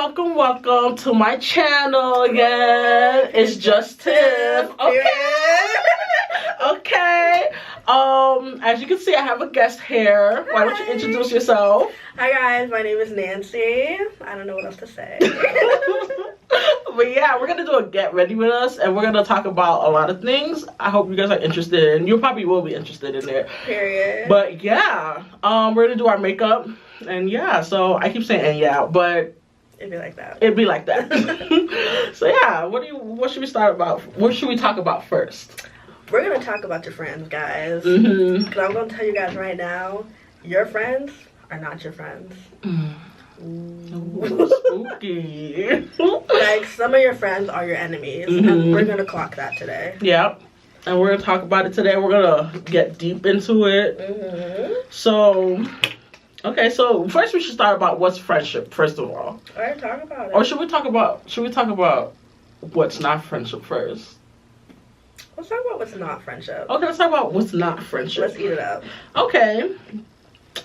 welcome to my channel again. It's just Tiff. Okay. As you can see, I have a guest here. Why don't you introduce yourself? Hi guys, my name is Nancy. I don't know what else to say. But yeah, we're gonna do a get ready with us, and we're gonna talk about a lot of things. I hope you guys are interested, and you probably will be interested in it. Period. But yeah, we're gonna do our makeup, and yeah. So I keep saying "and yeah," but it'd be like that. It'd be like that. So yeah, what should we start about? What should we talk about first? We're gonna talk about your friends, guys. Mm-hmm. Because I'm gonna tell you guys right now, your friends are not your friends. Ooh, spooky. Like, some of your friends are your enemies, and we're gonna clock that today. Yep. And we're gonna talk about it today. We're gonna get deep into it. So, okay. So first, we should start about what's friendship. First of all. All right, talk about it. Or should we talk about what's not friendship first? Let's talk about what's not friendship. Okay, let's talk about what's not friendship. Let's eat it up. Okay.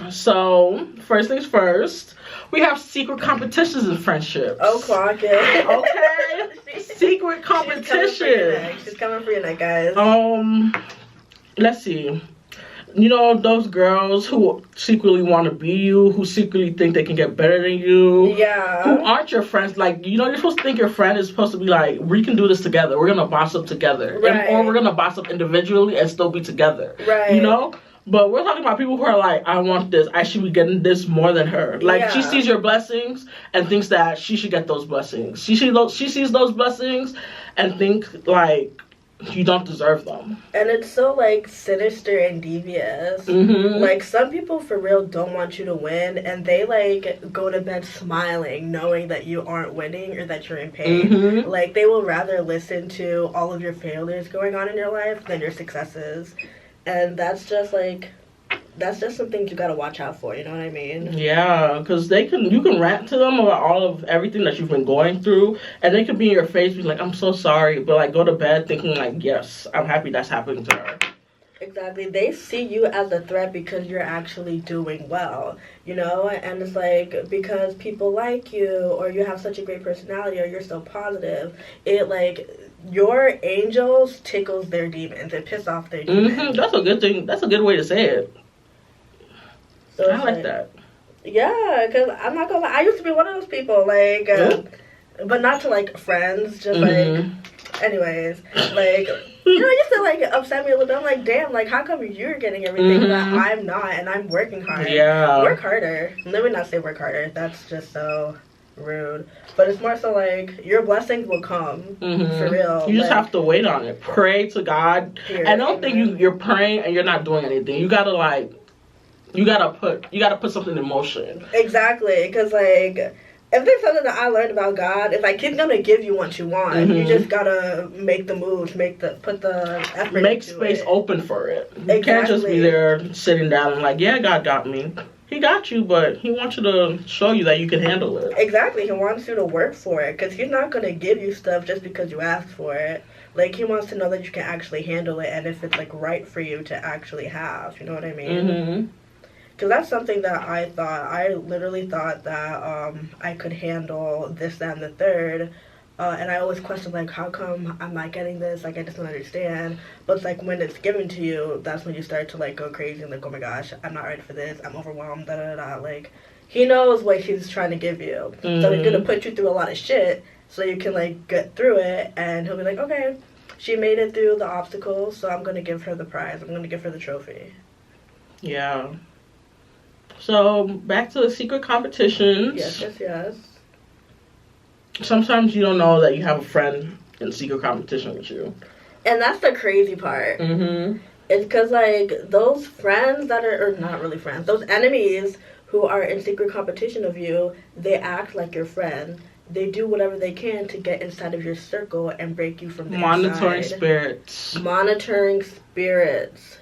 So, first things first, we have secret competitions in friendships. Oh, clock it. Okay. Secret competition. She's coming for your neck, guys. Let's see. You know, those girls who secretly want to be you, who secretly think they can get better than you. Yeah. Who aren't your friends. Like, you know, you're supposed to think your friend is supposed to be like, we can do this together. We're going to boss up together. Right. Or we're going to boss up individually and still be together. Right. You know? But we're talking about people who are like, I want this. I should be getting this more than her. Like, she sees your blessings and thinks that she should get those blessings. She sees those blessings and think, like, you don't deserve them. And it's so, like, sinister and devious. Like, some people for real don't want you to win, and they, like, go to bed smiling knowing that you aren't winning or that you're in pain. Like, they will rather listen to all of your failures going on in your life than your successes. And that's just some things you gotta watch out for, you know what I mean? Yeah, because you can rant to them about all of everything that you've been going through, and they could be in your face, be like, I'm so sorry, but like go to bed thinking like, yes, I'm happy that's happening to her. Exactly. They see you as a threat because you're actually doing well, you know? And it's like, because people like you, or you have such a great personality, or you're so positive, it like, your angels tickles their demons. It piss off their demons. That's a good thing. That's a good way to say it. So I like that. Yeah, because I'm not gonna lie, I used to be one of those people, like, but not to, like, friends, just, like, anyways, like, you know, it used to, like, upset me a little bit. I'm like, damn, like, how come you're getting everything that I'm not, and I'm working hard? Yeah. Work harder. Let me not say work harder. That's just so rude. But it's more so, like, your blessings will come, for real. You just have to wait on it. Pray to God. Period. And don't think you're praying and you're not doing anything. You gotta, like, you gotta put something in motion. Exactly, because, like, if there's something that I learned about God, it's like He's gonna give you what you want. You just gotta make the moves, put the effort. Make space open for it. Exactly. You can't just be there sitting down and like, yeah, God got me. He got you, but He wants you to show you that you can handle it. Exactly, He wants you to work for it, because He's not gonna give you stuff just because you ask for it. Like, He wants to know that you can actually handle it, and if it's like right for you to actually have. You know what I mean? Because that's something that I thought. I literally thought that I could handle this, that, and the third. And I always questioned, like, how come I'm not getting this? Like, I just don't understand. But it's like, when it's given to you, that's when you start to, like, go crazy and, like, oh my gosh, I'm not ready for this. I'm overwhelmed, da-da-da. Like, He knows what He's trying to give you. So He's going to put you through a lot of shit so you can, like, get through it. And He'll be like, okay, she made it through the obstacles, so I'm going to give her the prize. I'm going to give her the trophy. Yeah. So, back to the secret competitions. Yes. Sometimes you don't know that you have a friend in secret competition with you. And that's the crazy part. It's because, like, those friends that are, or not really friends, those enemies who are in secret competition of you, they act like your friend. They do whatever they can to get inside of your circle and break you from the Monitoring inside. spirits. Monitoring spirits.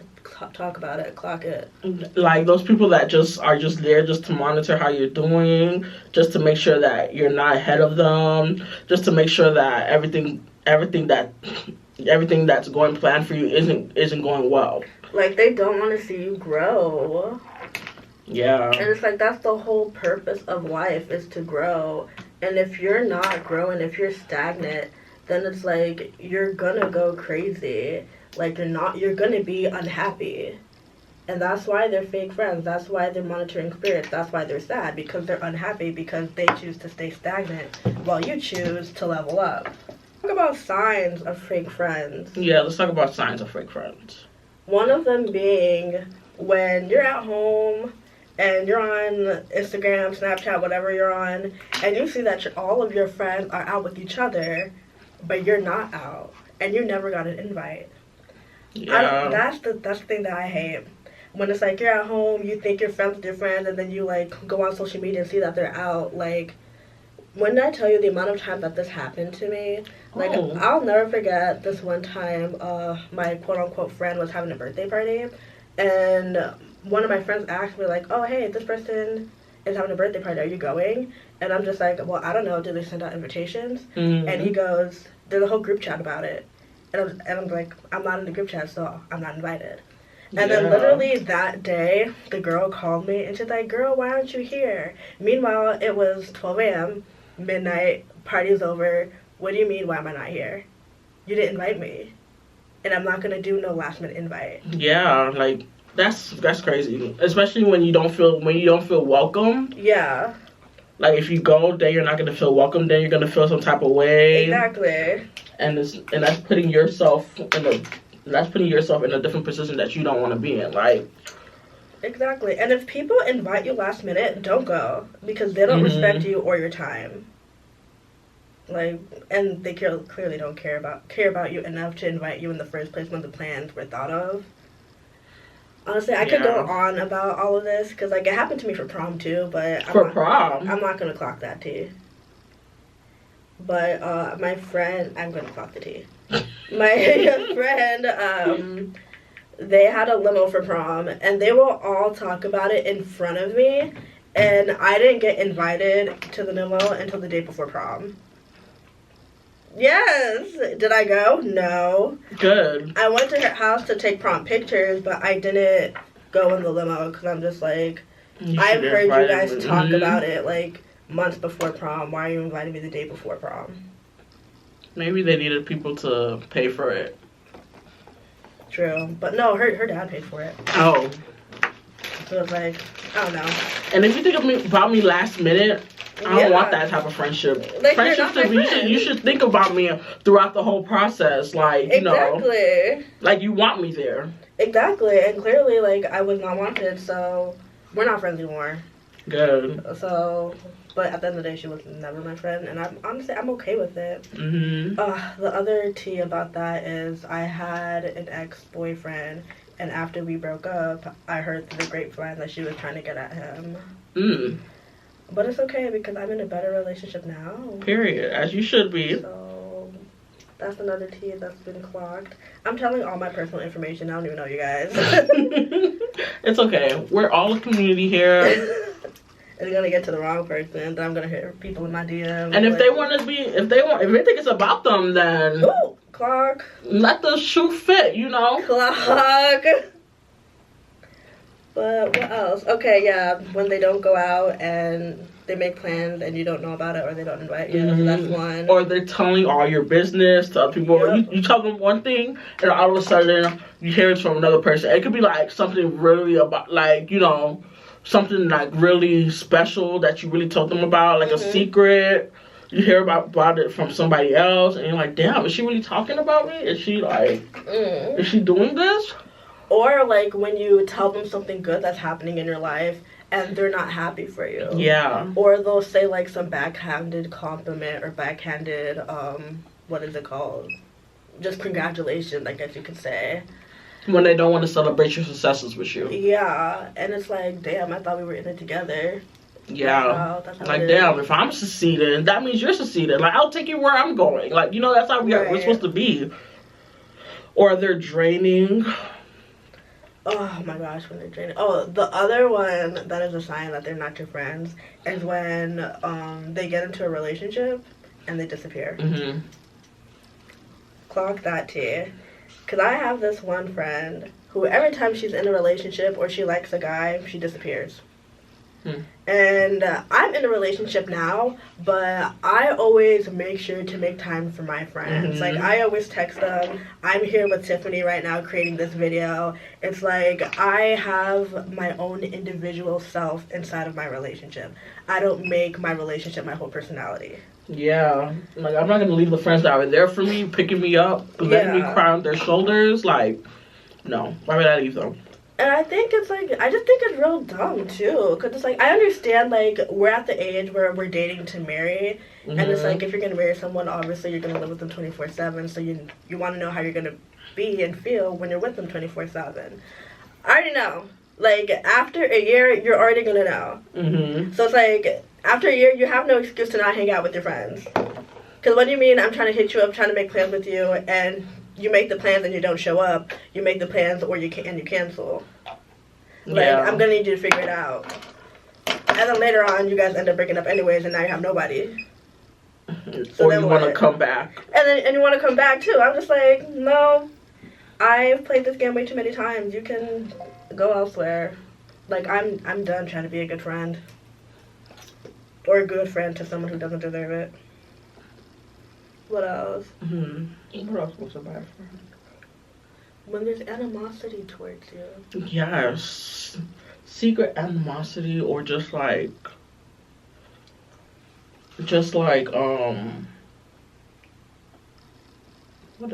Talk about it. Clock it. Like those people that just are just there just to monitor how you're doing, just to make sure that you're not ahead of them, just to make sure that everything that's going planned for you isn't going well. Like, they don't want to see you grow. Yeah. And it's like, that's the whole purpose of life, is to grow. And if you're not growing, if you're stagnant, then it's like you're gonna go crazy. Like you're gonna be unhappy. And that's why they're fake friends. That's why they're monitoring spirits. That's why they're sad, because they're unhappy, because they choose to stay stagnant while you choose to level up. Talk about signs of fake friends. Yeah, let's talk about signs of fake friends. One of them being when you're at home and you're on Instagram, Snapchat, whatever you're on, and you see that all of your friends are out with each other, but you're not out, and you never got an invite. Yeah. That's the thing that I hate. When it's like you're at home, you think you're friends with your friends, and then you like go on social media and see that they're out. Like, when I tell you the amount of time that this happened to me, like I'll never forget this one time. My quote unquote friend was having a birthday party, and one of my friends asked me like, "Oh, hey, this person is having a birthday party. Are you going?" And I'm just like, "Well, I don't know. Did they send out invitations?" Mm-hmm. And he goes, "There's a whole group chat about it." And I'm like, "I'm not in the group chat, so I'm not invited." And then literally that day, the girl called me and she's like, "Girl, why aren't you here?" Meanwhile, it was 12 a.m., midnight, party's over. What do you mean, why am I not here? You didn't invite me. And I'm not going to do no last minute invite. Yeah, like, that's crazy. Especially when you don't feel welcome. Yeah. Like, if you go, then you're not going to feel welcome. Then you're going to feel some type of way. Exactly. And that's putting yourself in a different position that you don't want to be in, like. Exactly. And if people invite you last minute, don't go, because they don't respect you or your time. Like, and they clearly don't care about you enough to invite you in the first place when the plans were thought of. Honestly, I could go on about all of this, because like it happened to me for prom too, but I'm not gonna clock that tea. But my friend, I'm gonna clock the tea. My friend, they had a limo for prom, and they will all talk about it in front of me, and I didn't get invited to the limo until the day before prom. Yes. Did I go? No. Good. I went to her house to take prom pictures, but I didn't go in the limo, because I'm just like, I've heard you guys talk about it, like, months before prom. Why are you inviting me the day before prom? Maybe they needed people to pay for it. True. But no, her dad paid for it. Oh. So it's like, I don't know. And if you think about me last minute, I don't want that type of friendship. Like, Friendships to be, you should think about me throughout the whole process. Like, you know. Like, you want me there. Exactly. And clearly, like, I was not wanted, so we're not friends anymore. Good. So, but at the end of the day, she was never my friend, and I'm okay with it. Mm-hmm. The other tea about that is I had an ex-boyfriend, and after we broke up, I heard through the grapevine that she was trying to get at him. Mm. But it's okay, because I'm in a better relationship now. Period. As you should be. So, that's another tea that's been clogged. I'm telling all my personal information. I don't even know you guys. It's okay. We're all a community here. It's gonna get to the wrong person, then I'm gonna hit people in my DM. And if they think it's about them, then ooh, clock. Let the shoe fit, you know. Clock. But what else? Okay, yeah, when they don't go out and they make plans and you don't know about it, or they don't invite you, so that's one. Or they're telling all your business to other people. Yep. You tell them one thing, and all of a sudden you hear it from another person. It could be like something really about, like, you know, something like really special that you really told them about, like a secret. You hear about it from somebody else, and you're like, damn, is she really talking about me? Is she like, is she doing this? Or like when you tell them something good that's happening in your life and they're not happy for you. Yeah. Or they'll say like some backhanded compliment or backhanded, what is it called? Just congratulations, I guess you could say. When they don't want to celebrate your successes with you. Yeah. And it's like, damn, I thought we were in it together. Yeah. That's how like, damn, if I'm succeeding, that means you're succeeding. Like, I'll take you where I'm going. Like, you know, that's how we're supposed to be. Or they're draining. Oh my gosh, when they're draining. Oh, the other one that is a sign that they're not your friends is when they get into a relationship and they disappear. Mm-hmm. Clock that tea. Because I have this one friend who every time she's in a relationship or she likes a guy, she disappears. And I'm in a relationship now, but I always make sure to make time for my friends. Like, I always text them, I'm here with Tiffany right now creating this video. It's like, I have my own individual self inside of my relationship. I don't make my relationship my whole personality. Yeah. Like, I'm not going to leave the friends that are there for me, picking me up, letting me cry on their shoulders. Like, no. Why would I leave them? And I think it's like, I just think it's real dumb too, because it's like, I understand, like, we're at the age where we're dating to marry, and it's like, if you're going to marry someone, obviously you're going to live with them 24/7, so you want to know how you're going to be and feel when you're with them 24/7. I already know. Like, after a year, you're already going to know. So it's like, after a year, you have no excuse to not hang out with your friends. Because what do you mean, I'm trying to hit you up, trying to make plans with you, and you make the plans and you don't show up. You make the plans or you cancel. Like, I'm gonna need you to figure it out. And then later on, you guys end up breaking up anyways, and now you have nobody. So or you want to come back. And you want to come back too. I'm just like, no, I've played this game way too many times. You can go elsewhere. Like, I'm done trying to be a good friend. Or a good friend to someone who doesn't deserve it. What else? What else was a bad friend? When there's animosity towards you. Yes. Secret animosity, or just like, what did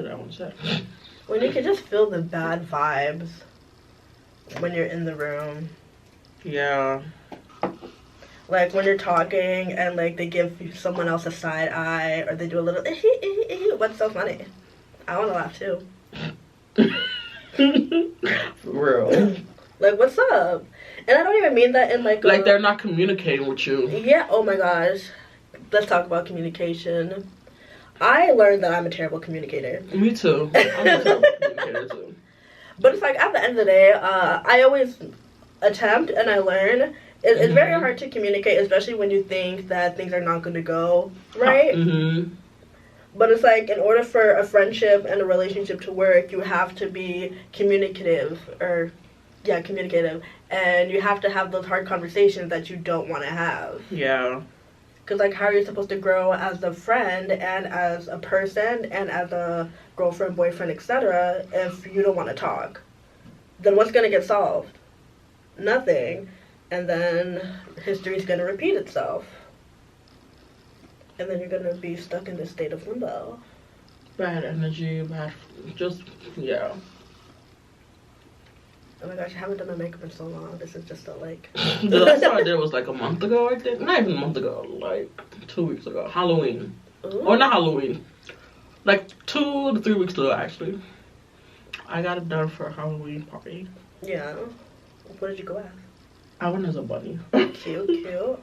I want to say? When you can just feel the bad vibes when you're in the room. Yeah. Like, when you're talking and, like, they give someone else a side eye, or they do a little, what's so funny? I want to laugh, too. For real. Like, what's up? And I don't even mean that in, like... Like, they're not communicating with you. Yeah, oh my gosh. Let's talk about communication. I learned that I'm a terrible communicator. Me, too. I'm a terrible communicator, too. But it's like, at the end of the day, I always attempt and I learn... It's very hard to communicate, especially when you think that things are not going to go right. But it's like, in order for a friendship and a relationship to work, you have to be communicative. And you have to have those hard conversations that you don't want to have. Yeah. Because, like, how are you supposed to grow as a friend and as a person and as a girlfriend, boyfriend, etc. if you don't want to talk? Then what's going to get solved? Nothing. And then history's going to repeat itself. And then you're going to be stuck in this state of limbo. Bad energy, yeah. Oh my gosh, I haven't done my makeup in so long. This is just so, like... The last time I did was, like, a month ago, I think. Not even a month ago. Like, 2 weeks ago. Halloween. Ooh. Or not Halloween. Like, 2 to 3 weeks ago, actually. I got it done for a Halloween party. Yeah. What did you go as? I went as a bunny. Cute.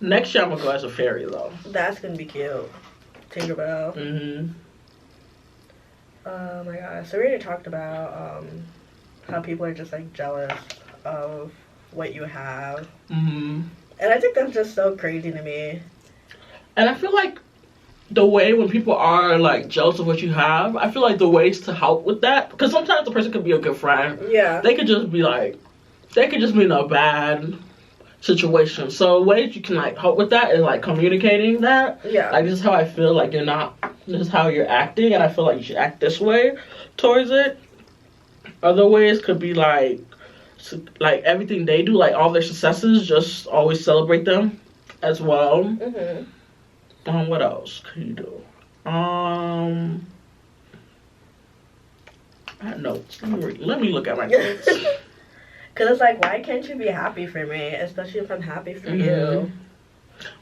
Next year I'm gonna go as a fairy though. That's gonna be cute. Tinkerbell. Oh my gosh. So we already talked about how people are just like jealous of what you have. And I think that's just so crazy to me. And I feel like the way when people are like jealous of what you have, I feel like the ways to help with that, because sometimes the person could be a good friend. Yeah. They could just be in a bad situation. So ways you can like help with that is like communicating that. Yeah. Like, this is how I feel, like this is how you're acting, and I feel like you should act this way towards it. Other ways could be like everything they do, like all their successes, just always celebrate them as well. What else can you do? I have notes. Let me look at my notes. Because it's like, why can't you be happy for me? Especially if I'm happy for you.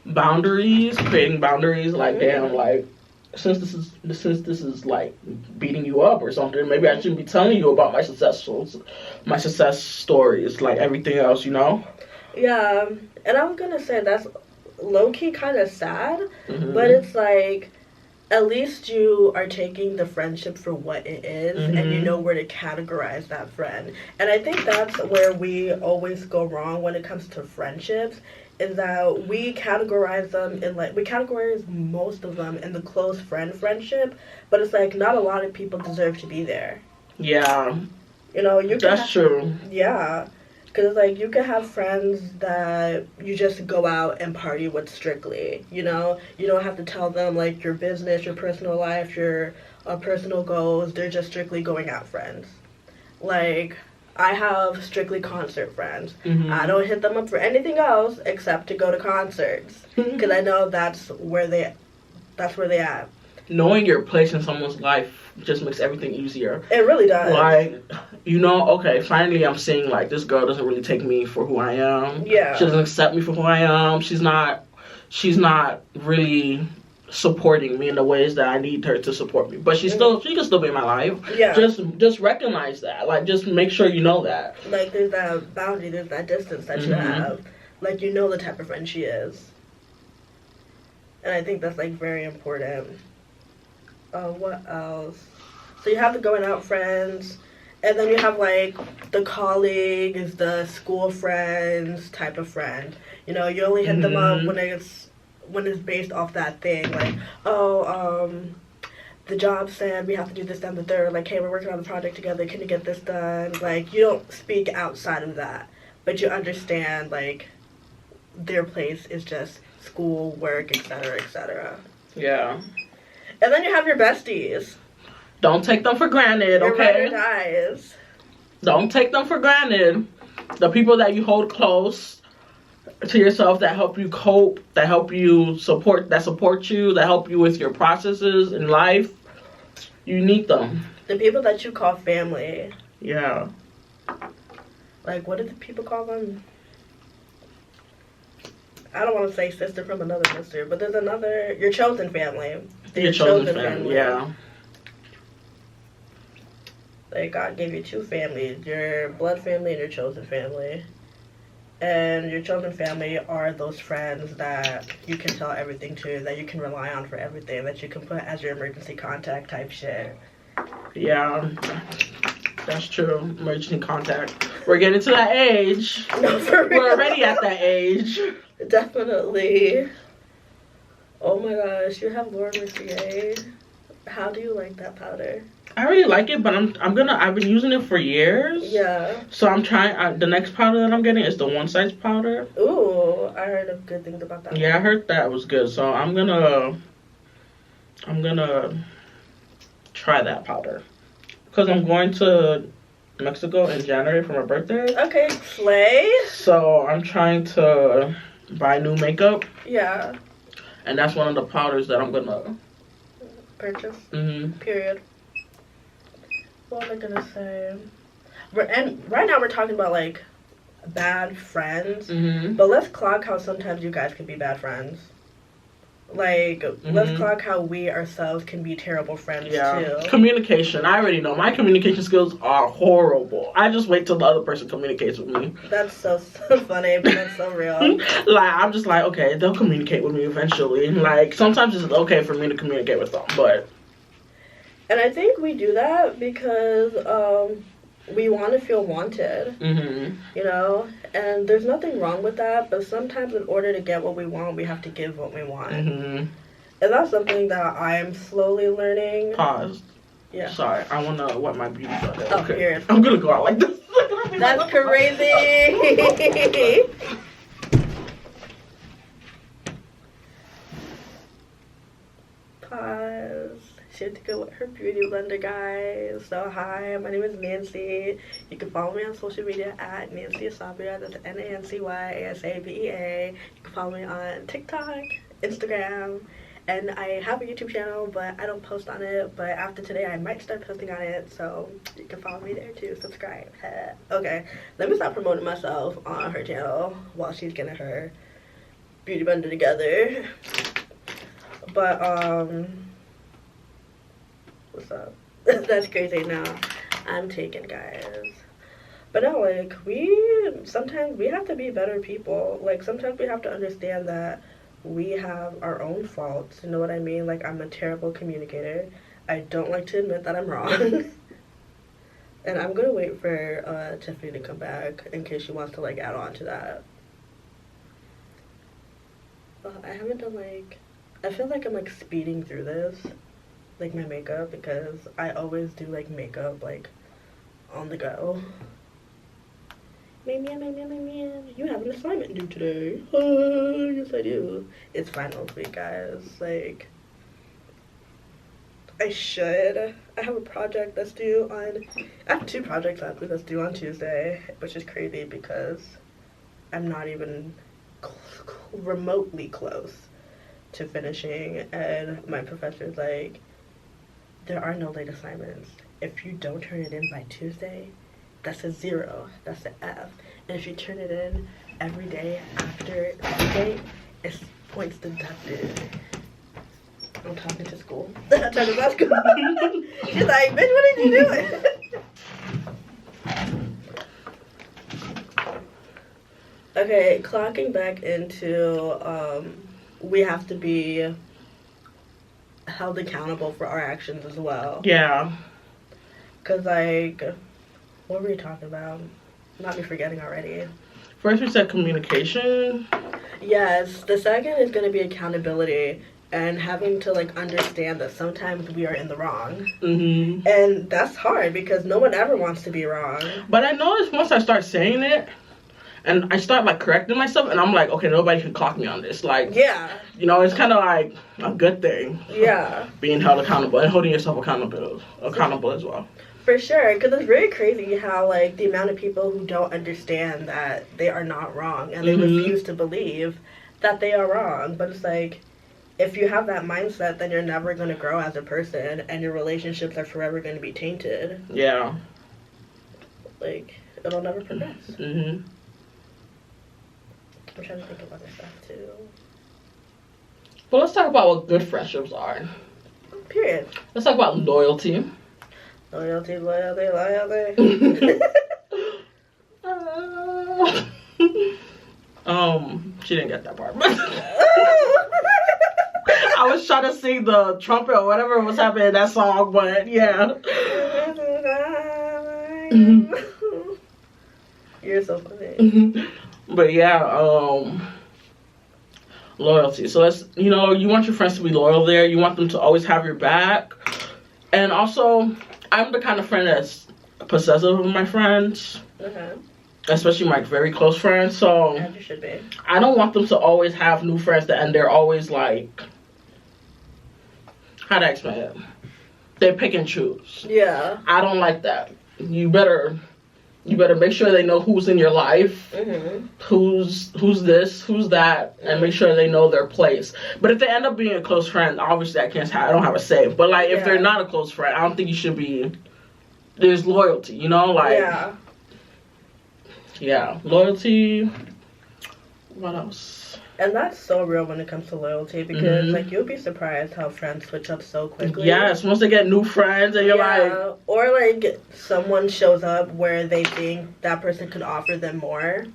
Boundaries, creating boundaries. Like, damn, like, since this is like beating you up or something, maybe I shouldn't be telling you about my success stories, like everything else, you know? Yeah, and I was going to say that's low-key kind of sad, but it's like, at least you are taking the friendship for what it is, and you know where to categorize that friend. And I think that's where we always go wrong when it comes to friendships, is that we categorize them in, like, we categorize most of them in the close friendship, but it's like, not a lot of people deserve to be there. Yeah. You know, that's true. Yeah. Because, like, you can have friends that you just go out and party with strictly, you know? You don't have to tell them, like, your business, your personal life, your personal goals. They're just strictly going out friends. Like, I have strictly concert friends. Mm-hmm. I don't hit them up for anything else except to go to concerts. Because I know that's where they at. Knowing your place in someone's life just makes everything easier. It really does. Like, you know, okay, finally I'm seeing, like, this girl doesn't really take me for who I am. Yeah. She doesn't accept me for who I am. She's not really supporting me in the ways that I need her to support me. But she can still be in my life. Yeah. Just recognize that. Like, just make sure you know that. Like, there's that boundary, there's that distance that you have. Like, you know the type of friend she is. And I think that's, like, very important. What else? So you have the going out friends, and then you have, like, the colleagues, the school friends type of friend. You know, you only hit them up when it's based off that thing. Like, the job said we have to do this, then the third. Like, hey, we're working on the project together. Can you get this done? Like, you don't speak outside of that. But you understand, like, their place is just school, work, etc., etc. Yeah. And then you have your besties. Don't take them for granted, Your okay? ride or dies. Don't take them for granted. The people that you hold close to yourself, that help you cope, that help you support you, that help you with your processes in life, you need them. The people that you call family. Yeah. Like, what do the people call them? I don't want to say sister from another sister, but there's another, your chosen family. Your chosen family, yeah. Like, God gave you two families, your blood family and your chosen family. And your chosen family are those friends that you can tell everything to, that you can rely on for everything, that you can put as your emergency contact type shit. Yeah, that's true. Emergency contact. We're getting to that age. No, for real. We're already at that age. Definitely. Oh my gosh, you have Laura Mercier. How do you like that powder? I really like it, but I've been using it for years. Yeah. So I'm trying, the next powder that I'm getting is the one size powder. Ooh, I heard of good things about that. Yeah, I heard that was good. So I'm gonna try that powder. Because I'm going to Mexico in January for my birthday. Okay, slay. So I'm trying to buy new makeup. Yeah. And that's one of the powders that I'm gonna purchase. Mm-hmm. Period. What am I gonna say? Right now we're talking about, like, bad friends. Mm-hmm. But let's clock how sometimes you guys can be bad friends. Like, let's clock how we ourselves can be terrible friends, too. Communication. I already know. My communication skills are horrible. I just wait till the other person communicates with me. That's so funny, but that's so real. Like, I'm just like, okay, they'll communicate with me eventually. Like, sometimes it's okay for me to communicate with them, but... And I think we do that because we want to feel wanted, you know? And there's nothing wrong with that, but sometimes in order to get what we want, we have to give what we want. And that's something that I'm slowly learning. Pause. Yeah. Sorry, I want to wet my beauty blender. Oh, okay. Here. I'm going to go out like this. That's crazy. Pause. She had to go with her beauty blender, guys. So, hi, my name is Nancy. You can follow me on social media at Nancy Asabia. That's NANCYASABEA. You can follow me on TikTok, Instagram, and I have a YouTube channel, but I don't post on it. But after today, I might start posting on it, so you can follow me there too. Subscribe. Okay, let me stop promoting myself on her channel while she's getting her beauty blender together. But, what's up? That's crazy now. I'm taken, guys. But no, like, sometimes we have to be better people. Like, sometimes we have to understand that we have our own faults. You know what I mean? Like, I'm a terrible communicator. I don't like to admit that I'm wrong. And I'm gonna wait for Tiffany to come back in case she wants to, like, add on to that. I haven't done, like, I feel like I'm, like, speeding through this. Like, my makeup, because I always do, like, makeup, like, on the go. Man, you have an assignment due today. Yes, I do. It's finals week, guys. Like, I have a project that's due on. I have 2 projects that's due on Tuesday, which is crazy because I'm not even remotely close to finishing, and my professor's like, there are no late assignments. If you don't turn it in by Tuesday, that's a 0. That's an F. And if you turn it in every day after Tuesday, it's points deducted. I'm talking to school. I'm talking about school. She's like, bitch, what are you doing? Okay, clocking back into, we have to be held accountable for our actions as well. Yeah. Because, like, what were we talking about? Not me forgetting already. First we said communication. Yes, the second is going to be accountability and having to, like, understand that sometimes we are in the wrong. Mm-hmm. And that's hard because no one ever wants to be wrong. But I noticed once I start saying it, and I start, like, correcting myself, and I'm like, okay, nobody can clock me on this. Like, yeah. You know, it's kind of like a good thing. Yeah. Being held accountable and holding yourself accountable as well. For sure, because it's very crazy how, like, the amount of people who don't understand that they are not wrong and they refuse to believe that they are wrong. But it's like, if you have that mindset, then you're never going to grow as a person and your relationships are forever going to be tainted. Yeah. Like, it'll never progress. Mm-hmm. I'm trying to think of other stuff, too. But let's talk about what good friendships are. Period. Let's talk about loyalty. Loyalty. She didn't get that part. I was trying to sing the trumpet or whatever was happening in that song, but yeah. You're so funny. But yeah, loyalty. So you want your friends to be loyal there. You want them to always have your back. And also, I'm the kind of friend that's possessive of my friends. Especially my very close friends. So, as you should be. I don't want them to always have new friends and they're always like, how do I explain it? They pick and choose. Yeah. I don't like that. You better make sure they know who's in your life, who's this, who's that, and make sure they know their place. But if they end up being a close friend, obviously I don't have a say. But like if they're not a close friend, I don't think you should be. There's loyalty, you know, like yeah, loyalty. What else? And that's so real when it comes to loyalty because, like, you'll be surprised how friends switch up so quickly. Yes, once they get new friends and you're like... Or, like, someone shows up where they think that person could offer them more.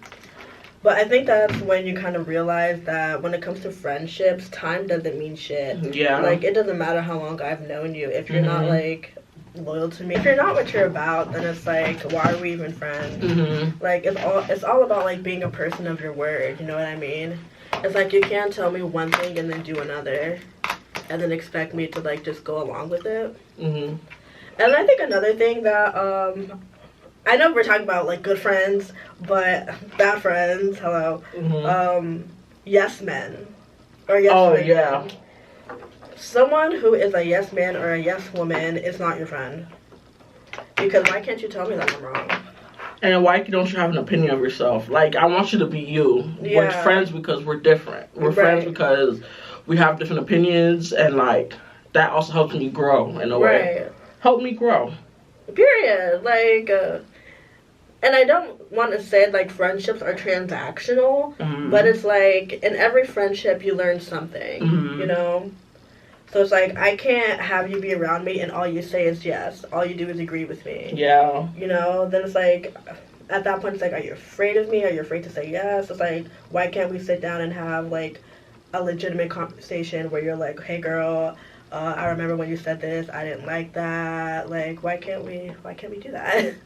But I think that's when you kind of realize that when it comes to friendships, time doesn't mean shit. Yeah. Like, it doesn't matter how long I've known you. If you're not, like... loyal to me. If you're not what you're about, then it's like, why are we even friends? Like, it's all about, like, being a person of your word, you know what I mean? It's like, you can't tell me one thing and then do another and then expect me to, like, just go along with it. And I think another thing that I know we're talking about, like, good friends, but bad friends, hello, yes men or yes women. Yeah. Someone who is a yes man or a yes woman is not your friend. Because why can't you tell me that I'm wrong? And why don't you have an opinion of yourself? Like, I want you to be you. Yeah. We're friends because we're different. We're friends because we have different opinions, and, like, that also helps me grow in a way. Help me grow. Period. Like, and I don't want to say, like, friendships are transactional, but it's like, in every friendship you learn something, you know? So it's like, I can't have you be around me and all you say is yes. All you do is agree with me. Yeah. You know, then it's like, at that point, it's like, are you afraid of me? Are you afraid to say yes? It's like, why can't we sit down and have, like, a legitimate conversation where you're like, hey, girl, I remember when you said this. I didn't like that. Like, why can't we do that?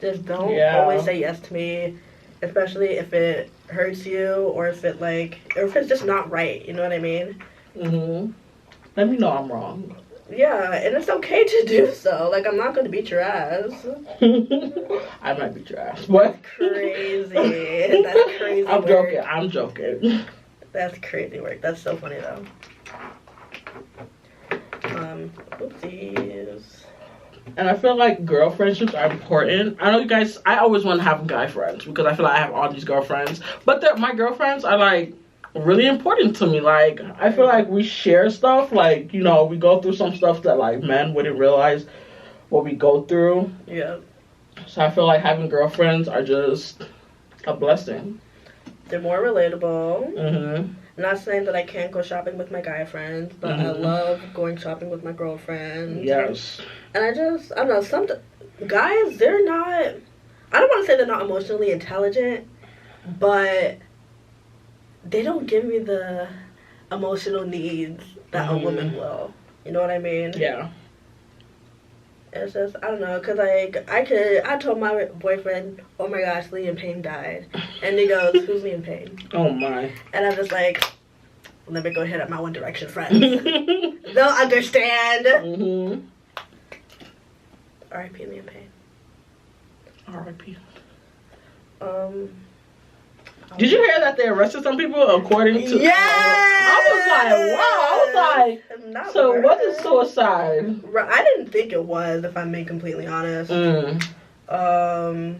Just don't always say yes to me, especially if it hurts you or if it's just not right. You know what I mean? Let me know I'm wrong. Yeah, and it's okay to do so. Like, I'm not gonna beat your ass. I might beat your ass. What? That's crazy. That's crazy. I'm joking. I'm joking. That's crazy work. That's so funny though. Oopsies. And I feel like girl friendships are important. I know you guys, I always want to have guy friends because I feel like I have all these girlfriends. But my girlfriends are like really important to me. Like, I feel like we share stuff. Like, you know, we go through some stuff that like men wouldn't realize what we go through. Yeah. So I feel like having girlfriends are just a blessing. They're more relatable. Mm-hmm. Not saying that I can't go shopping with my guy friends, but I love going shopping with my girlfriends. Yes. And I don't know, some guys, they're not, I don't want to say they're not emotionally intelligent, but they don't give me the emotional needs that a woman will. You know what I mean? Yeah. It's just, I don't know, because, like, I told my boyfriend, oh my gosh, Liam Payne died. And he goes, who's Liam Payne? Oh my. And I'm just like, let me go hit up my One Direction friends. They'll understand. Mm-hmm. R.I.P. Liam Payne. R.I.P. Did you hear that they arrested some people according to... Yeah! I was like, wow. So was it suicide? I didn't think it was, if I'm being completely honest. I don't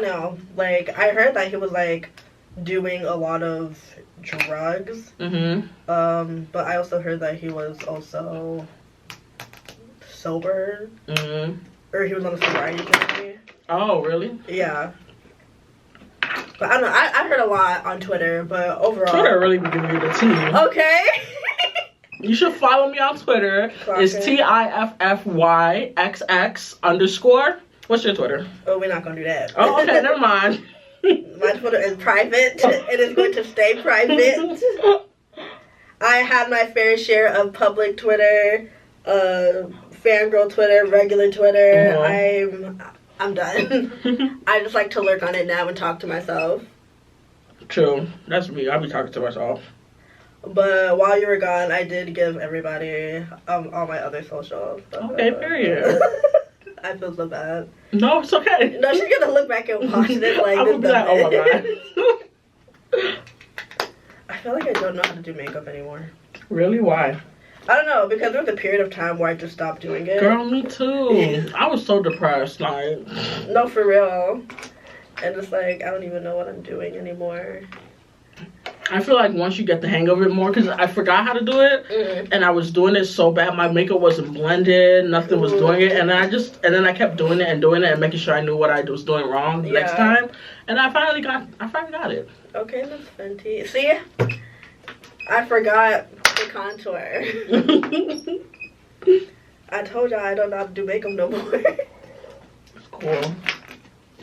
know. Like, I heard that he was, like, doing a lot of drugs. But I also heard that he was also sober. Or he was on a sobriety journey. Oh, really? Yeah. But I don't know. I heard a lot on Twitter, but overall... Twitter really be giving you the tea. Okay. You should follow me on Twitter. It's tiffyyx_. What's your Twitter? Oh, we're not going to do that. Oh, okay. Never mind. My Twitter is private. It is going to stay private. I have my fair share of public Twitter, fangirl Twitter, regular Twitter. I'm done. I just like to lurk on it now and talk to myself. True. That's me. I'll be talking to myself. But while you were gone, I did give everybody all my other socials. Okay, period. I feel so bad. No, it's okay. No, she's gonna look back and watch it like I would be like, oh my god. I feel like I don't know how to do makeup anymore. Really? Why? I don't know, because there was a period of time where I just stopped doing it. Girl, me too. I was so depressed, like... No, for real. And it's like, I don't even know what I'm doing anymore. I feel like once you get the hang of it more, because I forgot how to do it, and I was doing it so bad, my makeup wasn't blended, nothing was doing it, and then I kept doing it and making sure I knew what I was doing wrong next time, and I finally got it. Okay, Miss Fenty. See? I forgot the contour. I told y'all I don't know how to do makeup no more. It's cool.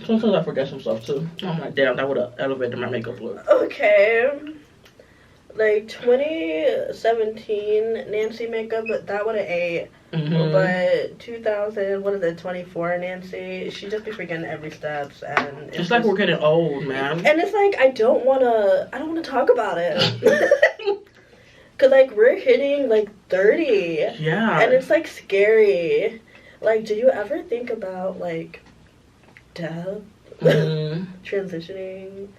Sometimes I forget some stuff too. I'm like, damn, that would have elevated my makeup look. Okay. Like 2017 Nancy makeup, that would have ate. But 2024 Nancy, she just be forgetting every steps, and it's like we're getting old, man. And it's like I don't wanna talk about it. Cause like we're hitting like 30. Yeah. And it's like scary. Like, do you ever think about like death? Transitioning?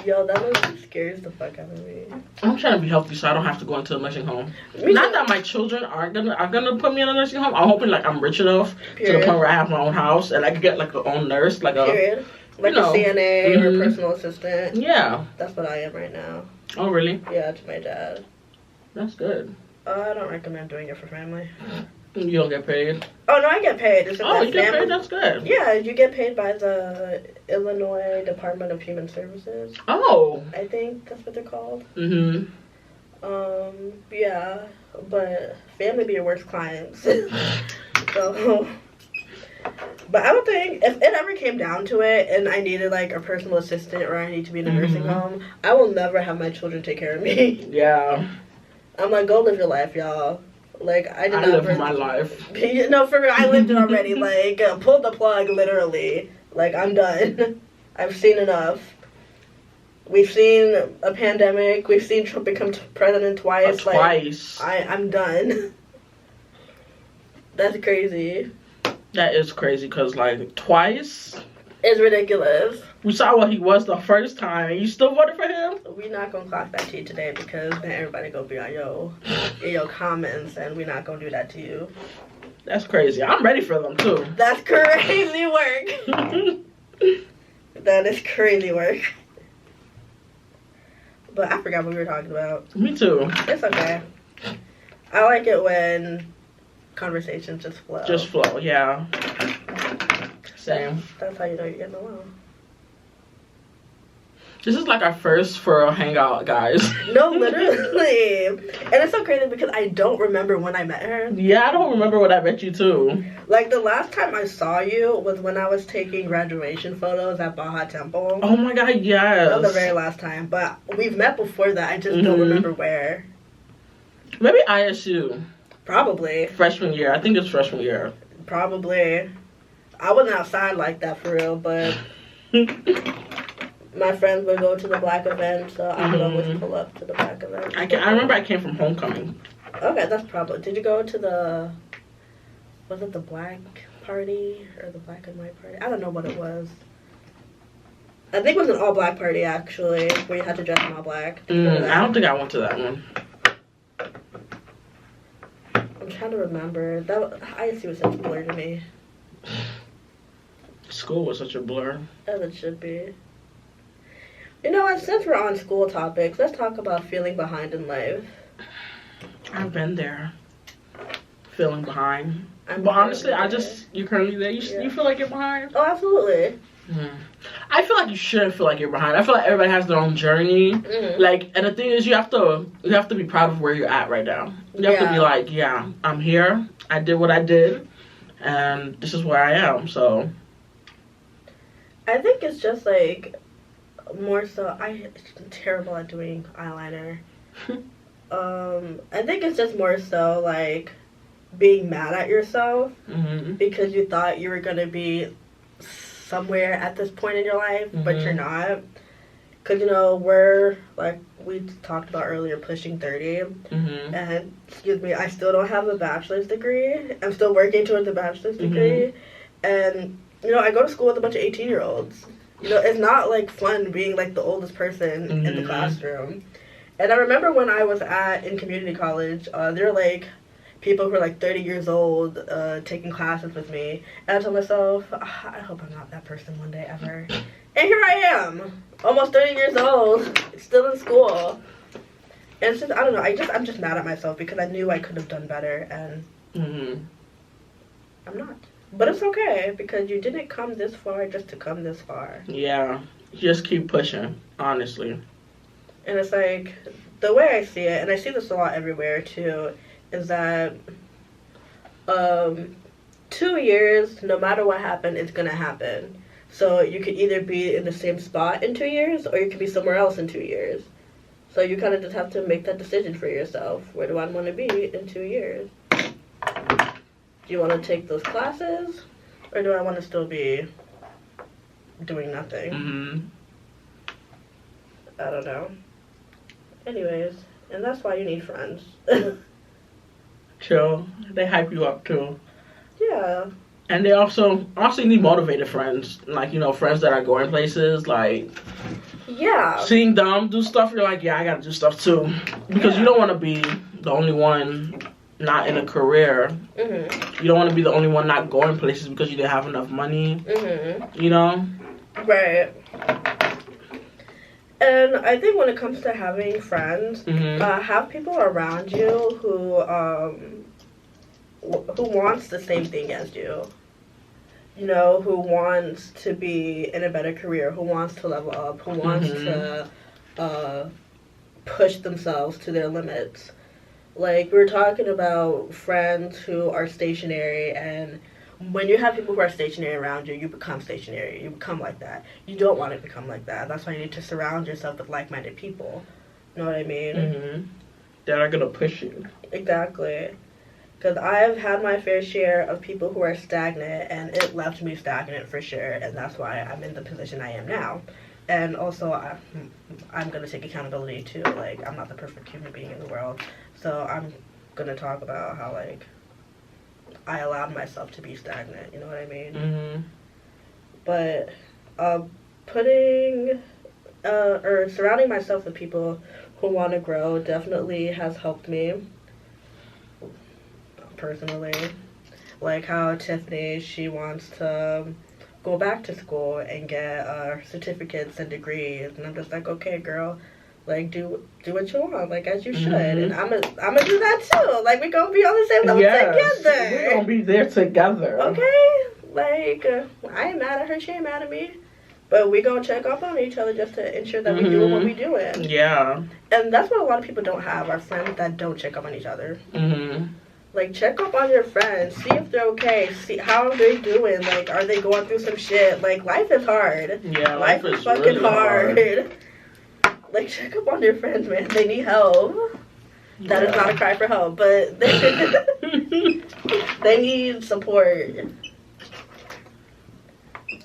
Yo, that like scares the fuck out of me. I'm trying to be healthy so I don't have to go into a nursing home. Not that my children are gonna put me in a nursing home. I'm hoping like I'm rich enough to the point where I have my own house and I can get like an own nurse, like a like a CNA or a personal assistant. Yeah. That's what I am right now. Oh really? Yeah, to my dad. That's good. I don't recommend doing it for family. You don't get paid? Oh, no, I get paid. You get paid? That's good. Yeah, you get paid by the Illinois Department of Human Services. Oh. I think that's what they're called. Yeah, but family be your worst clients. So, but I would think if it ever came down to it and I needed like a personal assistant or I need to be in a nursing home, I will never have my children take care of me. Yeah. I'm like, go live your life, y'all. Like, I live my life. No, for real, I lived it already. Like, pull the plug, literally. Like, I'm done. I've seen enough. We've seen a pandemic. We've seen Trump become president twice. Twice. I'm done. That's crazy. That is crazy because, like, twice. It's ridiculous. We saw what he was the first time, and you still voted for him? We're not gonna clock that to you today because then everybody gonna be on your comments, and we're not gonna do that to you. That's crazy. I'm ready for them, too. That's crazy work. That is crazy work. But I forgot what we were talking about. Me too. It's okay. I like it when conversations just flow. Just flow, yeah. Same. That's how you know you're getting along. This is like our first for a hangout, guys. No, literally. And it's so crazy because I don't remember when I met her. Yeah, I don't remember when I met you too. Like, the last time I saw you was when I was taking graduation photos at Baja Temple. Oh my god, yes. That was the very last time. But we've met before that. I just don't remember where. Maybe ISU. Probably. Freshman year. I think it's freshman year. Probably. I wasn't outside like that for real, but my friends would go to the black event, so I would always pull up to the black event. I remember I came from homecoming. Okay, that's probably. Did you go to the? Was it the black party or the black and white party? I don't know what it was. I think it was an all black party actually, where you had to dress in all black. I don't think I went to that one. I'm trying to remember. ISU was such a blur to me. School was such a blur. As it should be. You know what? Since we're on school topics, let's talk about feeling behind in life. I've been there. Feeling behind. But honestly, you're currently there. You feel like you're behind? Oh, absolutely. I feel like you shouldn't feel like you're behind. I feel like everybody has their own journey. Like, and the thing is, you have to be proud of where you're at right now. You have to be like, yeah, I'm here. I did what I did, and this is where I am. So, I think it's just like more so. I'm terrible at doing eyeliner. I think it's just more so like being mad at yourself because you thought you were gonna be somewhere at this point in your life, but you're not. Because, you know, we're, like we talked about earlier, pushing 30. And, excuse me, I still don't have a bachelor's degree. I'm still working towards a bachelor's degree. And, you know, I go to school with a bunch of 18-year-olds. You know, it's not, like, fun being, like, the oldest person in the classroom. And I remember when I was in community college, there were, like, people who are like 30 years old taking classes with me. And I told myself, I hope I'm not that person one day ever. And here I am, almost 30 years old, still in school. And it's just, I don't know, I'm just mad at myself because I knew I could have done better, and I'm not. But it's okay because you didn't come this far just to come this far. Yeah, just keep pushing, honestly. And it's like, the way I see it, and I see this a lot everywhere too, is that 2 years, no matter what happened, it's going to happen. So you could either be in the same spot in 2 years, or you could be somewhere else in 2 years. So you kind of just have to make that decision for yourself. Where do I want to be in 2 years? Do you want to take those classes, or do I want to still be doing nothing? I don't know. Anyways, and that's why you need friends. True. They hype you up too. Yeah. And they also need motivated friends. Like, you know, friends that are going places. Like, yeah. Seeing them do stuff, you're like, yeah, I gotta do stuff too. Because you don't want to be the only one not in a career. You don't want to be the only one not going places because you didn't have enough money. You know? Right. And I think when it comes to having friends, have people around you who wants the same thing as you. You know, who wants to be in a better career, who wants to level up, who wants to push themselves to their limits. Like, we're talking about friends who are stationary, and when you have people who are stationary around you, you become stationary. You become like that. You don't want to become like that. That's why you need to surround yourself with like-minded people. You know what I mean? That are going to push you. Exactly. Because I've had my fair share of people who are stagnant, and it left me stagnant for sure, and that's why I'm in the position I am now. And also, I'm going to take accountability too. Like, I'm not the perfect human being in the world. So I'm going to talk about how, like, I allowed myself to be stagnant. You know what I mean? Mm-hmm. But putting or surrounding myself with people who want to grow definitely has helped me personally. Like how Tiffany, she wants to go back to school and get certificates and degrees, and I'm just like, okay, girl, like do what you want, like as you should, and I'm gonna do that too. Like we gonna be on the same level together. We're gonna be there together. Okay, like I ain't mad at her, she ain't mad at me. But we gonna check up on each other just to ensure that we doing what we doing. Yeah. And that's what a lot of people don't have, are friends that don't check up on each other. Mm-hmm. Like, check up on your friends. See if they're okay. See how are they doing. Like, are they going through some shit? Like, life is hard. Yeah, life is fucking really hard. Like, check up on your friends, man. They need help. That is not a cry for help, but they need support.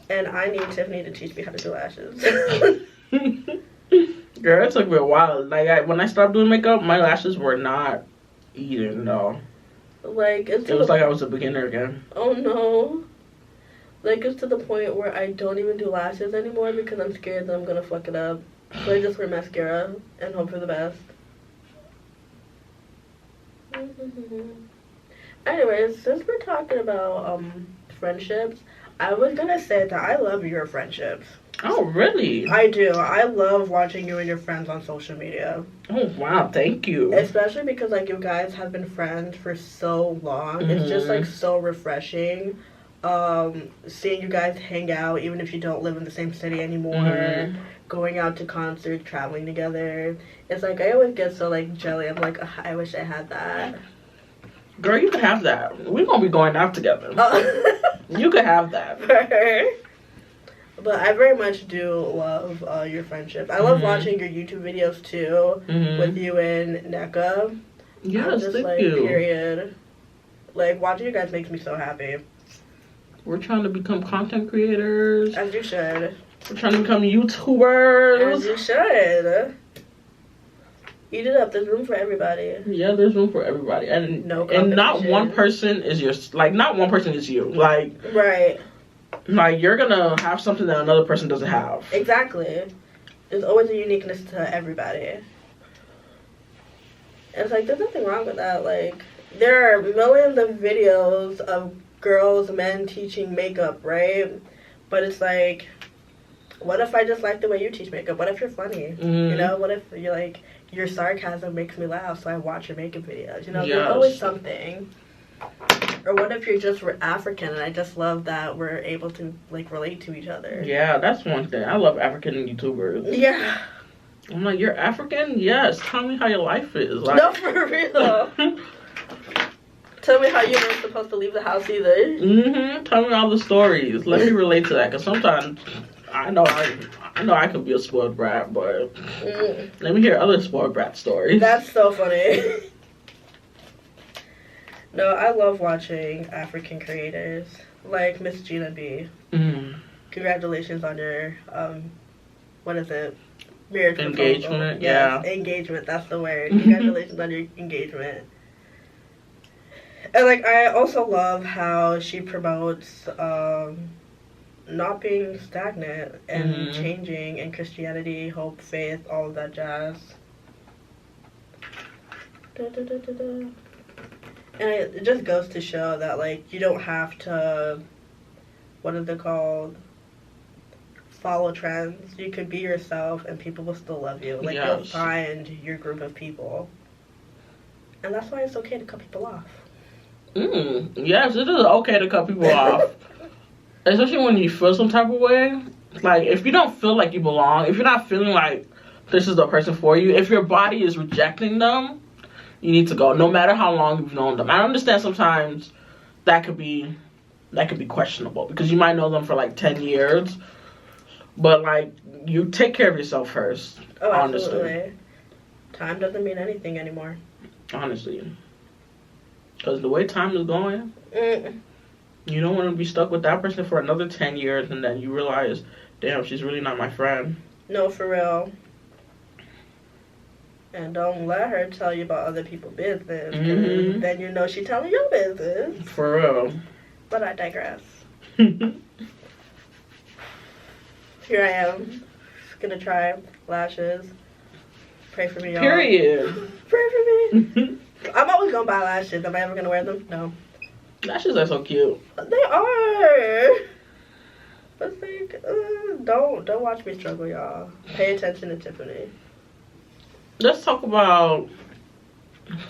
And I need Tiffany to teach me how to do lashes. Girl, it took me a while. Like, when I stopped doing makeup, my lashes were not eating, though. Like, it was like I was a beginner again. Oh, no. Like, it's to the point where I don't even do lashes anymore because I'm scared that I'm going to fuck it up. So I just wear mascara and hope for the best. Anyways, since we're talking about friendships, I was gonna say that I love your friendships. Oh, really? I do. I love watching you and your friends on social media. Oh, wow. Thank you. Especially because, like, you guys have been friends for so long. Mm-hmm. It's just, like, so refreshing. Seeing you guys hang out, even if you don't live in the same city anymore. Mm-hmm. Going out to concerts, traveling together. It's, like, I always get so, like, jelly. I'm like, I wish I had that. Girl, you can have that. We're gonna be going out together. You can have that. But I very much do love your friendship. I love watching your YouTube videos too, with you and NECA. Yes, thank you. Period. Like, watching you guys makes me so happy. We're trying to become content creators. As you should. We're trying to become YouTubers. As you should. Eat it up. There's room for everybody. Yeah, there's room for everybody, and not one person is not one person is you. Like, right. Like, you're gonna have something that another person doesn't have. Exactly. There's always a uniqueness to everybody. And it's like, there's nothing wrong with that. Like, there are millions of videos of girls, men teaching makeup, right? But it's like, what if I just like the way you teach makeup? What if you're funny? Mm-hmm. You know, what if you're like, your sarcasm makes me laugh, so I watch your makeup videos. You know, there's always something. Or what if you're just African, and I just love that we're able to, like, relate to each other. Yeah, that's one thing. I love African YouTubers. Yeah. I'm like, you're African? Yes. Tell me how your life is. Like, no, for real. Tell me how you weren't supposed to leave the house either. Mm-hmm. Tell me all the stories. Let me relate to that, because sometimes I know I could be a spoiled brat, but let me hear other spoiled brat stories. That's so funny. No, I love watching African creators, like Miss Gina B. Congratulations on your, what is it? Marriage engagement, yes, yeah. Engagement, that's the word. Congratulations on your engagement. And, like, I also love how she promotes, not being stagnant and changing in Christianity, hope, faith, all of that jazz. And it just goes to show that, like, you don't have to, what is it called? Follow trends. You could be yourself and people will still love you. Like, you'll find your group of people. And that's why it's okay to cut people off. Yes, it is okay to cut people off. Especially when you feel some type of way. Like, if you don't feel like you belong, if you're not feeling like this is the person for you, if your body is rejecting them, you need to go, no matter how long you've known them. I understand sometimes that could be questionable, because you might know them for, like, 10 years. But, like, you take care of yourself first. Oh, absolutely. Honestly. Time doesn't mean anything anymore. Honestly. Because the way time is going, you don't want to be stuck with that person for another 10 years and then you realize, damn, she's really not my friend. No, for real. And don't let her tell you about other people's business, because then you know she telling your business. For real. But I digress. Here I am, gonna try lashes. Pray for me, y'all. Period. Pray for me. I'm always gonna buy lashes. Am I ever gonna wear them? No. Lashes are so cute. They are. But like, don't watch me struggle, y'all. Pay attention to Tiffany. Let's talk about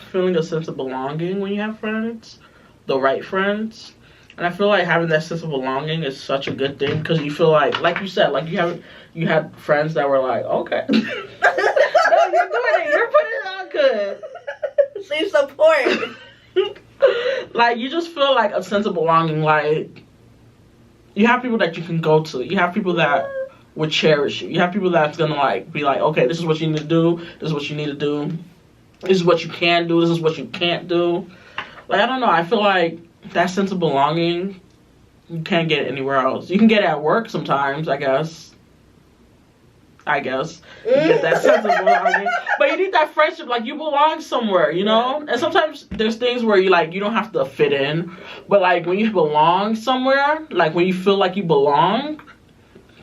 feeling a sense of belonging when you have friends, the right friends. And I feel like having that sense of belonging is such a good thing because you feel like you said, like you had friends that were like, okay, no, you're doing it, you're putting it on good. See, support. Like you just feel like a sense of belonging. Like you have people that you can go to. You have people that would cherish you. You have people that's gonna like be like, okay, this is what you need to do. This is what you need to do. This is what you can do. This is what you can't do. Like I don't know. I feel like that sense of belonging, you can't get it anywhere else. You can get it at work sometimes, I guess. You get that sense of belonging. But you need that friendship, like you belong somewhere, you know? And sometimes there's things where you like, you don't have to fit in. But like when you belong somewhere, like when you feel like you belong,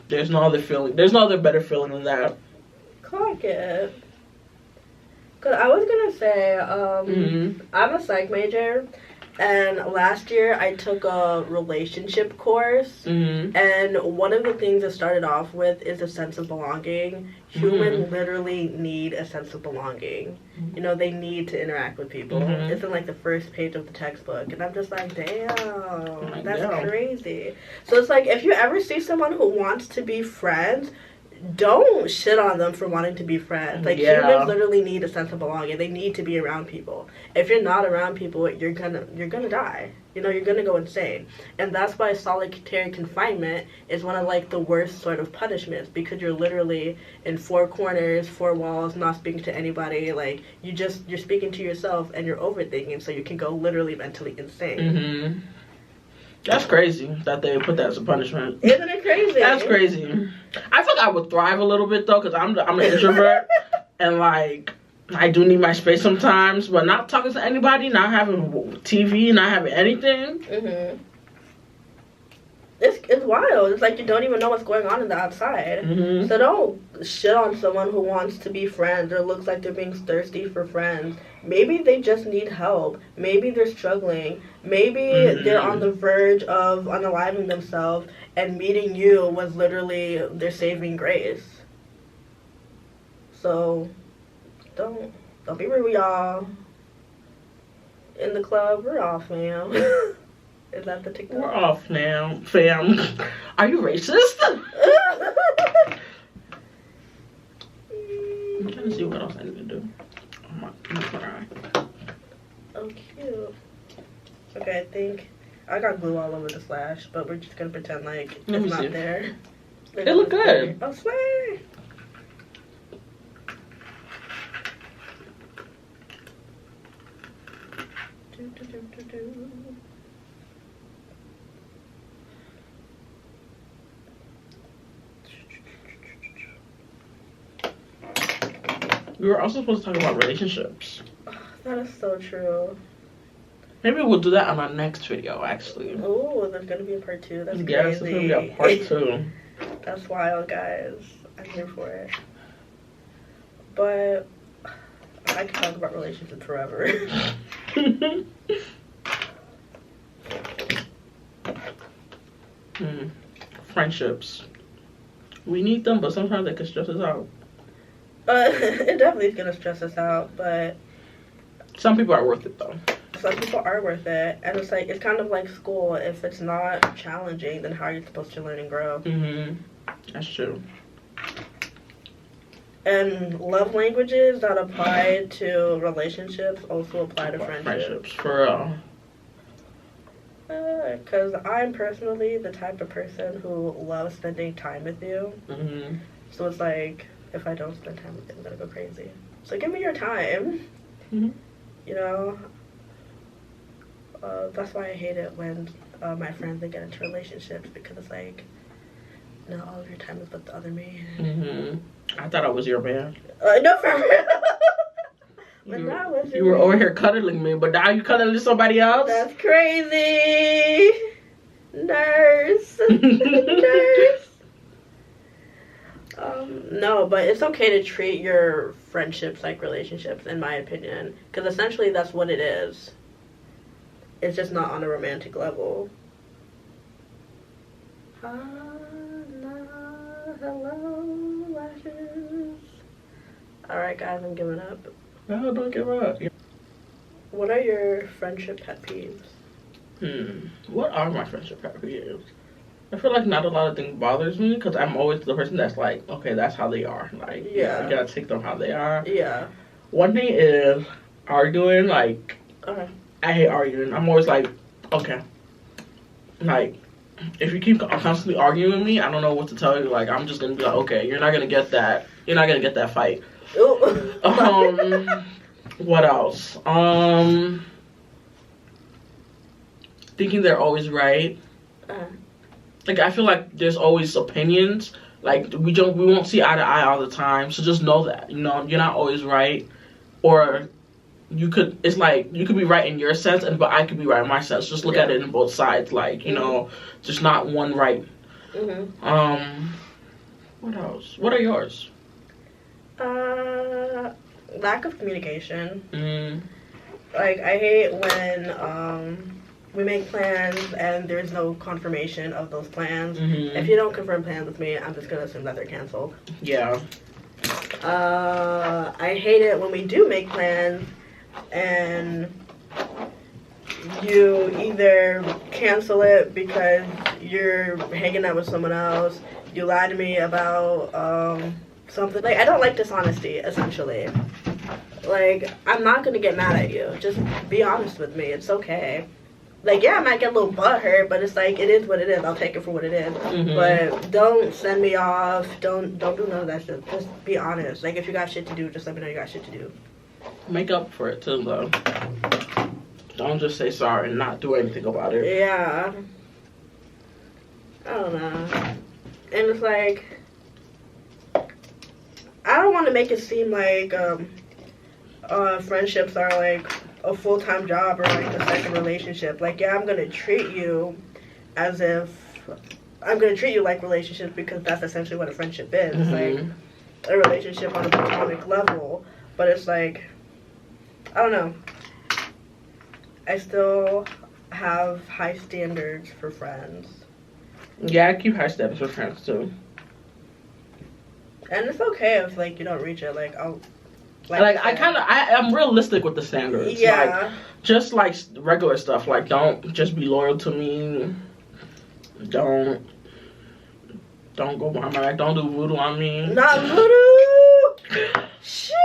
there's no other feeling. There's no other better feeling than that. Clock it. Cause I was gonna say, I'm a psych major. And last year I took a relationship course, and one of the things it started off with is a sense of belonging. Humans literally need a sense of belonging. You know, they need to interact with people. It's in like the first page of the textbook, and I'm just like, damn, that's crazy. So it's like, if you ever see someone who wants to be friends, don't shit on them for wanting to be friends. Like humans literally need a sense of belonging. They need to be around people. If you're not around people, you're gonna die. You know, you're gonna go insane. And that's why solitary confinement is one of like the worst sort of punishments, because you're literally in four corners, four walls, not speaking to anybody. Like you're speaking to yourself and you're overthinking, so you can go literally mentally insane. That's crazy that they put that as a punishment. Isn't it crazy? That's crazy. I feel like I would thrive a little bit though, because I'm an introvert, and like I do need my space sometimes. But not talking to anybody, not having TV, not having anything. It's wild. It's like you don't even know what's going on in the outside. So don't shit on someone who wants to be friends or looks like they're being thirsty for friends. Maybe they just need help. Maybe they're struggling. Maybe they're on the verge of unaliving themselves, and meeting you was literally their saving grace. So don't be rude, y'all. In the club, we're off, fam. Is that the TikTok? We're off now, fam. Are you racist? I'm trying to see what else I need to do. I'm gonna cry. Oh, cute. Okay, I think I got glue all over the slash, but we're just gonna pretend like it's not there. It look good. Oh, slay! We were also supposed to talk about relationships. That is so true. Maybe we'll do that on our next video, actually. Oh, there's gonna be a part 2. That's crazy. There's gonna be a part 2. That's wild, guys. I'm here for it. But I could talk about relationships forever. Friendships. We need them, but sometimes they can stress us out. It definitely is gonna stress us out, but some people are worth it though. Some people are worth it, and it's like, it's kind of like school. If it's not challenging, then how are you supposed to learn and grow? That's true. And love languages that apply to relationships also apply to friendships. For real. Because I'm personally the type of person who loves spending time with you. So it's like, if I don't spend time with you, I'm gonna go crazy. So give me your time. You know? That's why I hate it when my friends, they get into relationships, because it's like, no, all of your time is with the other man. I thought I was your man. No, for real. You were over here cuddling me, but now you cuddling somebody else? That's crazy. Nurse. Nurse. No, but it's okay to treat your friendships like relationships, in my opinion. Because essentially that's what it is. It's just not on a romantic level. Hello, lashes. Alright, guys, I'm giving up. No, don't give up. What are your friendship pet peeves? What are my friendship pet peeves? I feel like not a lot of things bothers me because I'm always the person that's like, okay, that's how they are. Like, yeah, you gotta take them how they are. Yeah. One thing is arguing. Like, I hate arguing. I'm always like, okay, like, if you keep constantly arguing with me, I don't know what to tell you. Like, I'm just gonna be like, okay, you're not gonna get that. You're not gonna get that fight. What else? Thinking they're always right. Like, I feel like there's always opinions. Like, we won't see eye to eye all the time. So just know that, you know, you're not always right. Or it's like, you could be right in your sense, but I could be right in my sense. Just look at it in both sides. Like, you know, just not one right. What else? What are yours? Lack of communication. Like, I hate when, we make plans and there's no confirmation of those plans. If you don't confirm plans with me, I'm just gonna assume that they're canceled. Yeah. I hate it when we do make plans and you either cancel it because you're hanging out with someone else, you lie to me about something. Like, I don't like dishonesty, essentially. Like, I'm not gonna get mad at you. Just be honest with me. It's okay. Like, yeah, I might get a little butthurt, but it's like, it is what it is. I'll take it for what it is. But don't send me off. Don't do none of that shit. Just be honest. Like, if you got shit to do, just let me know you got shit to do. Make up for it, too, though. Don't just say sorry and not do anything about it. Yeah. I don't know. And it's like, I don't want to make it seem like friendships are like a full-time job or like a second relationship. Like, yeah, I'm gonna treat you as if I'm gonna treat you like relationships because that's essentially what a friendship is. It's like a relationship on a platonic level, but it's like, I don't know. I still have high standards for friends. Yeah, I keep high standards for friends too. And it's okay if like you don't reach it. Like, I'll. I'm realistic with the standards. Yeah. Like, just like regular stuff. Like, don't just be loyal to me. Don't go behind my back. Don't do voodoo on me. Not voodoo. Shit.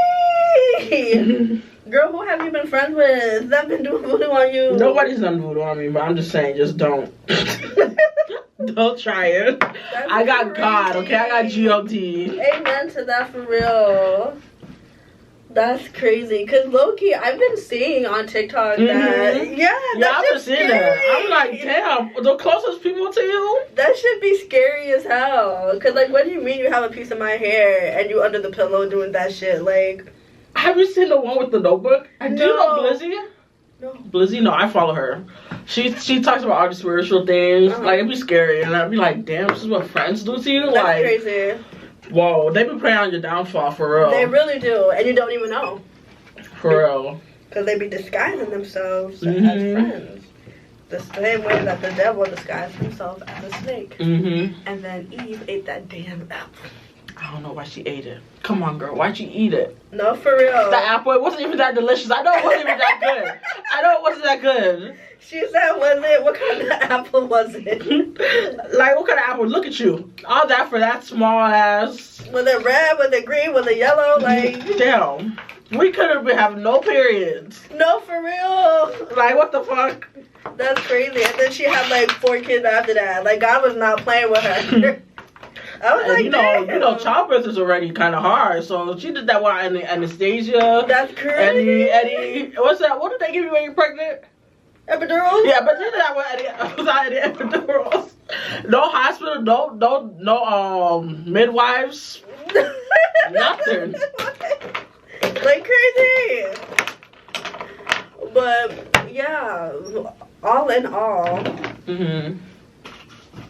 Girl, who have you been friends with that been doing voodoo on you? Nobody's done voodoo on me, but I'm just saying, just don't. Don't try it. I got crazy. God, okay? I got G.O.D. Amen to that, for real. That's crazy. Because low-key, I've been seeing on TikTok that, I've been seeing that. I'm like, damn, the closest people to you? That should be scary as hell. Because, like, what do you mean you have a piece of my hair and you under the pillow doing that shit? Like, have you seen the one with the notebook? Do you know Blizzy? No. Blizzy? No, I follow her. She talks about all the spiritual things. Like, it'd be scary. And I'd be like, damn, this is what friends do to you? That's like, crazy. Whoa, they be praying on your downfall, for real. They really do. And you don't even know. For real. Because they be disguising themselves as friends. The same way that the devil disguised himself as a snake. And then Eve ate that damn apple. I don't know why she ate it. Come on, girl. Why'd you eat it? No, for real. The apple, it wasn't even that delicious. I know it wasn't even that good. I know it wasn't that good. She said, was it? What kind of apple was it? Like, what kind of apple? Look at you. All that for that small ass. Was it red? Was it green? Was it yellow? Like, damn. We could have been having no periods. No, for real. Like, what the fuck? That's crazy. And then she had like 4 kids after that. Like, God was not playing with her. I was like, you know, childbirth is already kind of hard. So she did that one anesthesia. That's crazy. Eddie, what's that? What did they give you when you're pregnant? Epidurals? Yeah, but she did that one without any epidurals. No hospital, no midwives. Nothing. Like crazy. Yeah, all in all,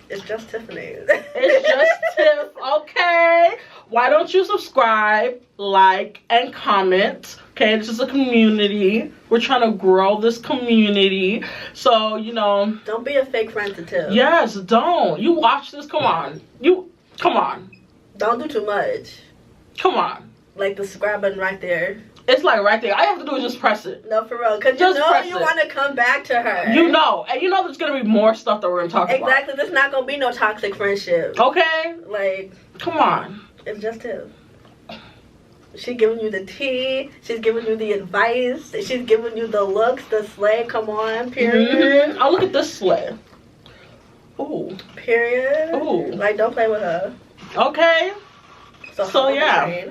it's just Tiffany. It's just Tiff, okay? Why don't you subscribe, like, and comment? Okay, this is a community. We're trying to grow this community. So, you know. Don't be a fake friend to Tiff. Yes, don't. You watch this, come on. Come on. Don't do too much. Come on. Like the subscribe button right there. It's like right there. All you have to do is just press it. No, for real. Because you know you want to come back to her. You know. And you know there's going to be more stuff that we're going to talk about. Exactly. There's not going to be no toxic friendship. Okay? Like. Come on. It's just Tiff. She's giving you the tea. She's giving you the advice. She's giving you the looks, the slay. Come on, period. Oh, look at this slay. Ooh. Period. Ooh. Like, don't play with her. Okay. So yeah.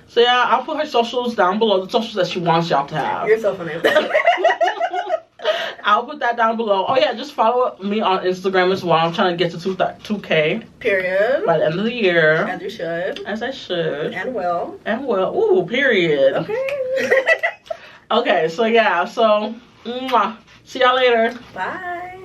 So yeah, I'll put her socials down below, the socials that she wants y'all to have. You're so funny. I'll put that down below. Oh yeah, just follow me on Instagram as well. I'm trying to get to 2K. Period. By the end of the year. As you should. As I should. And will. And will. Ooh, period. Okay. Okay, so yeah, so mwah. See y'all later. Bye.